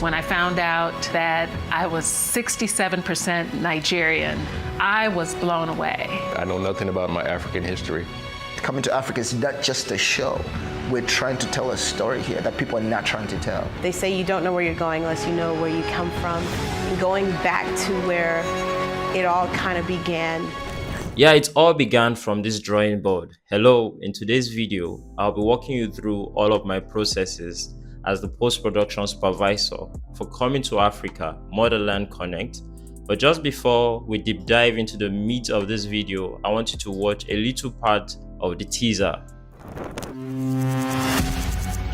when I found out that I was 67% Nigerian. I was blown away. I know nothing about my African history. Coming to Africa is not just a show. We're trying to tell a story here that people are not trying to tell. They say you don't know where you're going unless you know where you come from. And going back to where it all kind of began. Yeah, it all began from this drawing board. Hello, in today's video, I'll be walking you through all of my processes as the post-production supervisor for Coming to Africa, Motherland Connect. But just before we deep dive into the meat of this video, I want you to watch a little part of the teaser.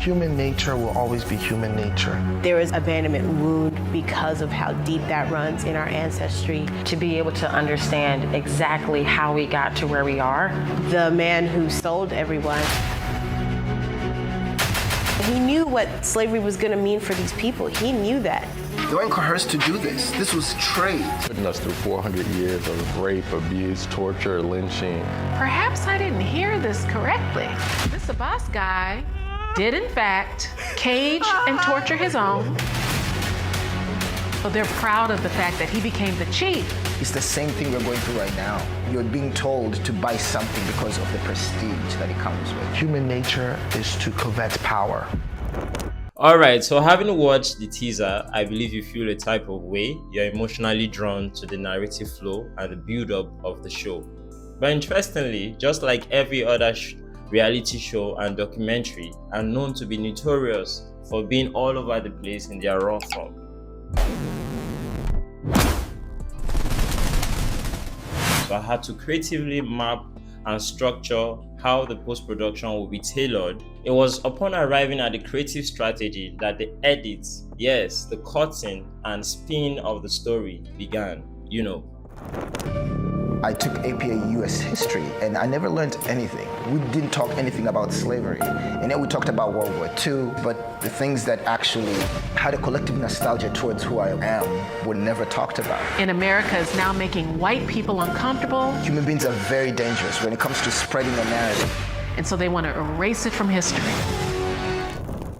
Human nature will always be human nature. There is abandonment wound because of how deep that runs in our ancestry. To be able to understand exactly how we got to where we are. The man who sold everyone, he knew what slavery was going to mean for these people. He knew that. They weren't coerced to do this. This was trade. Putting us through 400 years of rape, abuse, torture, lynching. Perhaps I didn't hear this correctly. This boss guy did in fact cage and torture his own. So they're proud of the fact that he became the chief. It's the same thing we're going through right now. You're being told to buy something because of the prestige that it comes with. Human nature is to covet power. Alright, so having watched the teaser, I believe you feel a type of way. You're emotionally drawn to the narrative flow and the build-up of the show. But interestingly, just like every other reality show and documentary are known to be notorious for being all over the place in their raw form. So I had to creatively map and structure how the post-production will be tailored. It was upon arriving at the creative strategy that the edits, yes, the cutting and spin of the story began, you know. I took APA US history and I never learned anything. We didn't talk anything about slavery. And then we talked about World War II, but the things that actually had a collective nostalgia towards who I am were never talked about. And America is now making white people uncomfortable. Human beings are very dangerous when it comes to spreading a narrative. And so they want to erase it from history.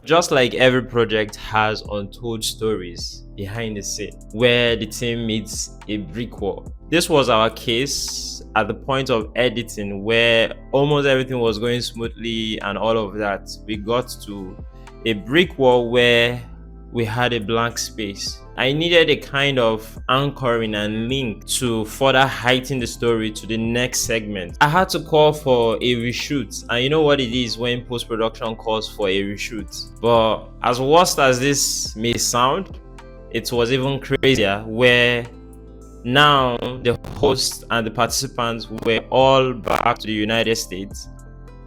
Just like every project has untold stories behind the scene where the team meets a brick wall. This was our case at the point of editing where almost everything was going smoothly and all of that. We got to a brick wall where we had a blank space. I needed a kind of anchoring and link to further heighten the story to the next segment. I had to call for a reshoot, and you know what it is when post-production calls for a reshoot. But as worst as this may sound, it was even crazier where now the host and the participants were all back to the United States.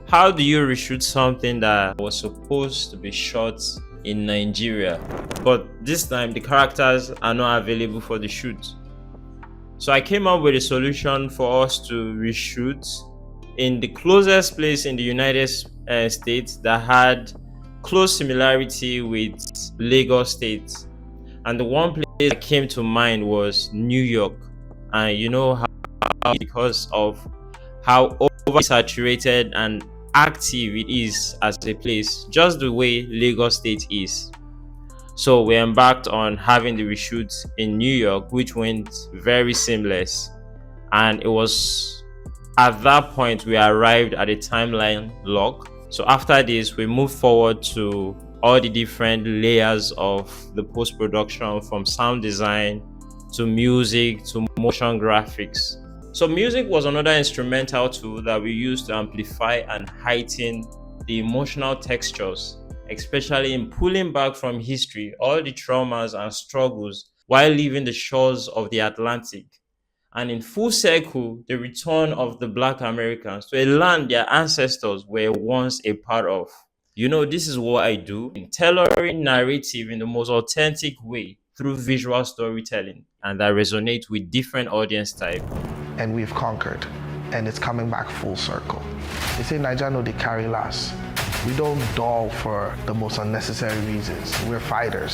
How do you reshoot something that was supposed to be shot in Nigeria, but this time the characters are not available for the shoot? So I came up with a solution for us to reshoot in the closest place in the United States that had close similarity with Lagos State, and the one place that came to mind was New York. And you know how, because of how oversaturated and active it is as a place, just the way Lagos State is. So we embarked on having the reshoots in New York, which went very seamless. And it was at that point we arrived at a timeline lock. So after this, we moved forward to all the different layers of the post-production, from sound design to music to motion graphics. So music was another instrumental tool that we used to amplify and heighten the emotional textures, especially in pulling back from history all the traumas and struggles while leaving the shores of the Atlantic, and in full circle the return of the Black Americans to a land their ancestors were once a part of. You know, this is what I do, in tailoring narrative in the most authentic way through visual storytelling, and that resonates with different audience types. And we've conquered, and it's coming back full circle. They say Naija no dey carry last. We don't dull for the most unnecessary reasons. We're fighters.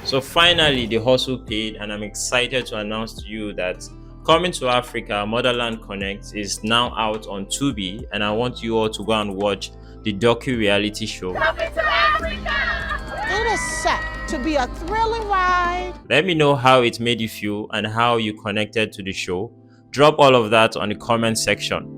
So finally, the hustle paid, and I'm excited to announce to you that Coming to Africa, Motherland Connect is now out on Tubi, and I want you all to go and watch the docu-reality show. Coming to Africa! It is set to be a thrilling ride. Let me know how it made you feel and how you connected to the show. Drop all of that on the comment section.